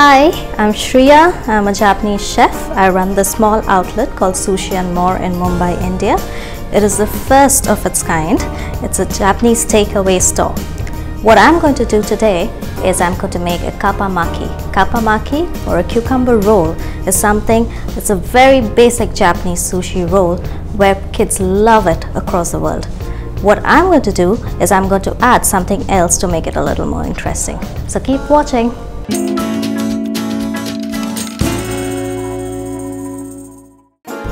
Hi, I'm Shreeya. I'm a Japanese chef. I run the small outlet called Sushi and More in Mumbai, India. It is the first of its kind. It's a Japanese takeaway store. What I'm going to do today is I'm going to make a Kappa Maki. Kappa Maki, or a cucumber roll, is something that's a very basic Japanese sushi roll where kids love it across the world. What I'm going to do is I'm going to add something else to make it a little more interesting. So keep watching.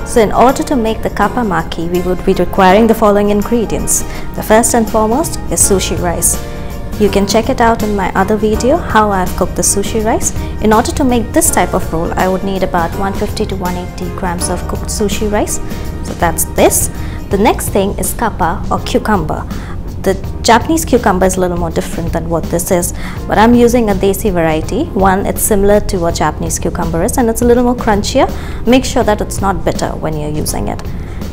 So in order to make the Kappa Maki, we would be requiring the following ingredients. The first and foremost is sushi rice. You can check it out in my other video, how I've cooked the sushi rice. In order to make this type of roll, I would need about 150 to 180 grams of cooked sushi rice. So that's this. The next thing is kappa, or cucumber. The Japanese cucumber is a little more different than what this is, but I'm using a desi variety. One, it's similar to what Japanese cucumber is, and it's a little more crunchier. Make sure that it's not bitter when you're using it.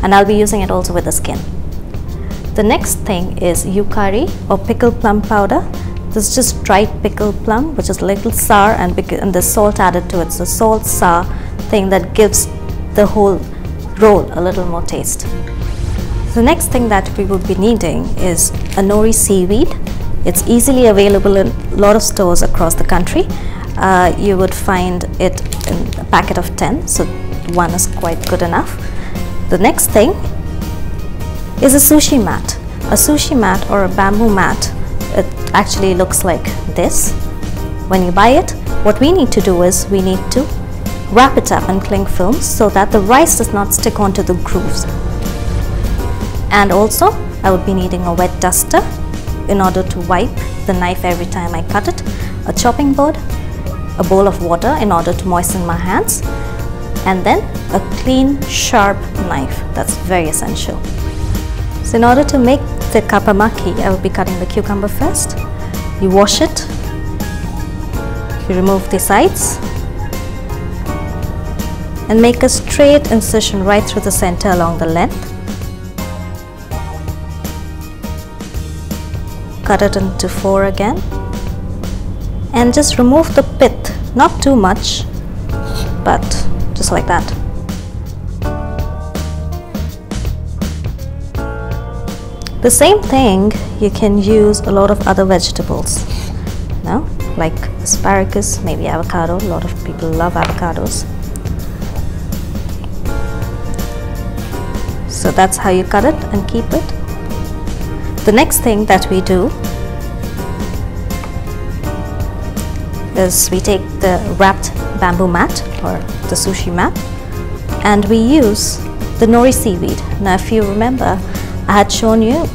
And I'll be using it also with the skin. The next thing is yukari, or pickled plum powder. This is just dried pickled plum, which is a little sour, and there's salt added to it. So salt sour thing that gives the whole roll a little more taste. The next thing that we will be needing is a Nori Seaweed. It's easily available in a lot of stores across the country. You would find it in a packet of 10, so one is quite good enough. The next thing is a sushi mat. A sushi mat, or a bamboo mat, it actually looks like this. When you buy it, what we need to do is we need to wrap it up in cling film so that the rice does not stick onto the grooves. And also, I would be needing a wet duster in order to wipe the knife every time I cut it, a chopping board, a bowl of water in order to moisten my hands, and then a clean, sharp knife. That's very essential. So in order to make the Kappa Maki, I will be cutting the cucumber first. You wash it, you remove the sides, and make a straight incision right through the center along the length. Cut it into 4 again, and just remove the pith, not too much, but just like that. The same thing you can use a lot of other vegetables, like asparagus, maybe avocado. A lot of people love avocados. So that's how you cut it and keep it. The next thing that we do is we take the wrapped bamboo mat, or the sushi mat, and we use the Nori Seaweed. Now if you remember, I had shown you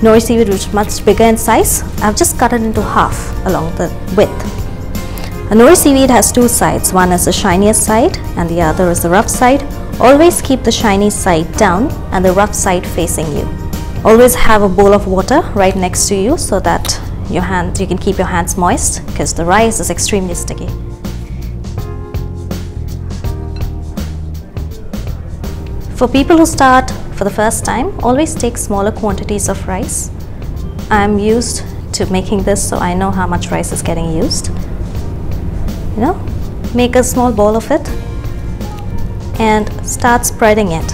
Nori Seaweed, which is much bigger in size. I've just cut it into half along the width. A Nori Seaweed has two sides. One is the shiniest side and the other is the rough side. Always keep the shiny side down and the rough side facing you. Always have a bowl of water right next to you so that you can keep your hands moist, because the rice is extremely sticky. For people who start for the first time, always take smaller quantities of rice. I'm used to making this, so I know how much rice is getting used. Make a small bowl of it and start spreading it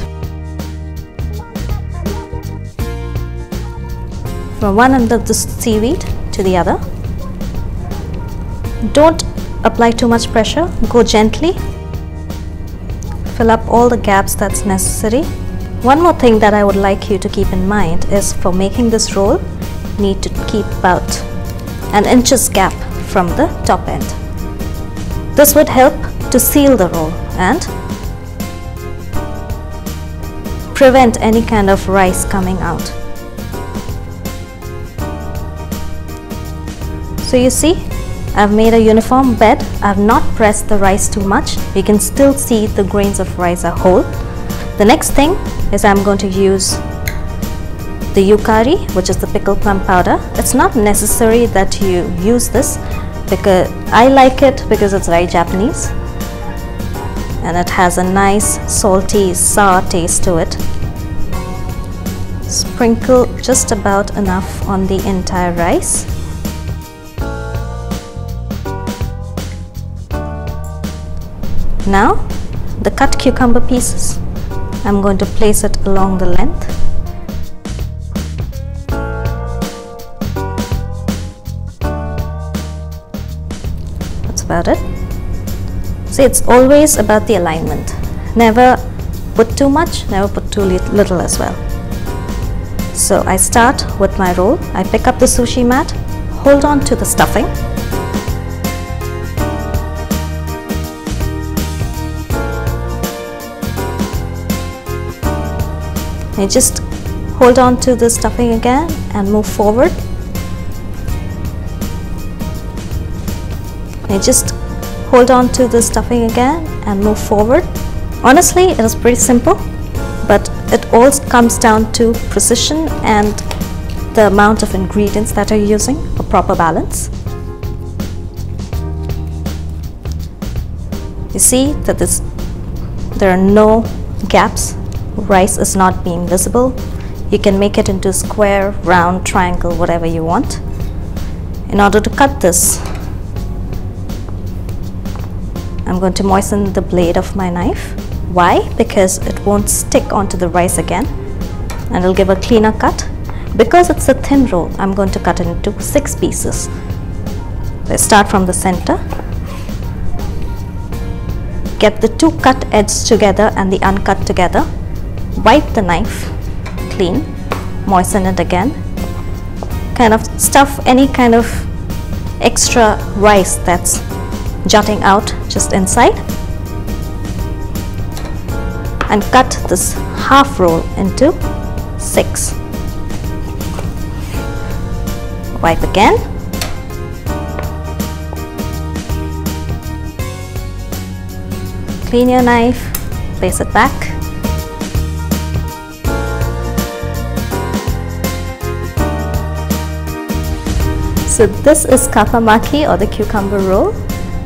from one end of the seaweed to the other. Don't apply too much pressure, go gently. Fill up all the gaps that's necessary. One more thing that I would like you to keep in mind is, for making this roll, you need to keep about an inch's gap from the top end. This would help to seal the roll and prevent any kind of rice coming out. So you see, I've made a uniform bed. I've not pressed the rice too much. You can still see the grains of rice are whole. The next thing is I'm going to use the yukari, which is the pickled plum powder. It's not necessary that you use this, because I like it because it's very Japanese and it has a nice salty, sour taste to it. Sprinkle just about enough on the entire rice. Now the cut cucumber pieces, I'm going to place it along the length. That's about it. See, it's always about the alignment. Never put too much, never put too little as well. So I start with my roll. I pick up the sushi mat, hold on to the stuffing. I just hold on to the stuffing again and move forward. I just hold on to the stuffing again and move forward. Honestly, it is pretty simple, but it all comes down to precision and the amount of ingredients that you're using for proper balance. You see that there are no gaps. Rice is not being visible. You can make it into square, round, triangle, whatever you want. In order to cut this, I'm going to moisten the blade of my knife. Why? Because it won't stick onto the rice again and it'll give a cleaner cut. Because it's a thin roll, I'm going to cut it into 6 pieces. Let's start from the center. Get the 2 cut edges together and the uncut together. Wipe the knife clean, moisten it again, kind of stuff any kind of extra rice that's jutting out just inside, and cut this half roll into 6. Wipe again, clean your knife, place it back. So this is Kappa Maki, or the cucumber roll.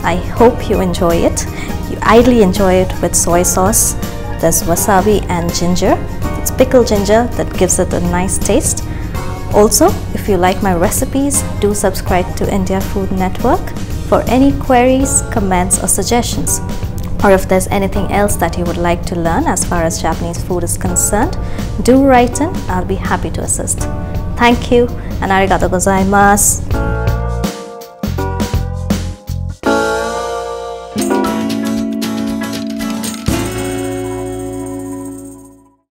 I hope you enjoy it. You ideally enjoy it with soy sauce. There's wasabi and ginger. It's pickled ginger that gives it a nice taste. Also, if you like my recipes, do subscribe to India Food Network for any queries, comments or suggestions. Or if there's anything else that you would like to learn as far as Japanese food is concerned, do write in. I'll be happy to assist. Thank you and arigatou gozaimasu.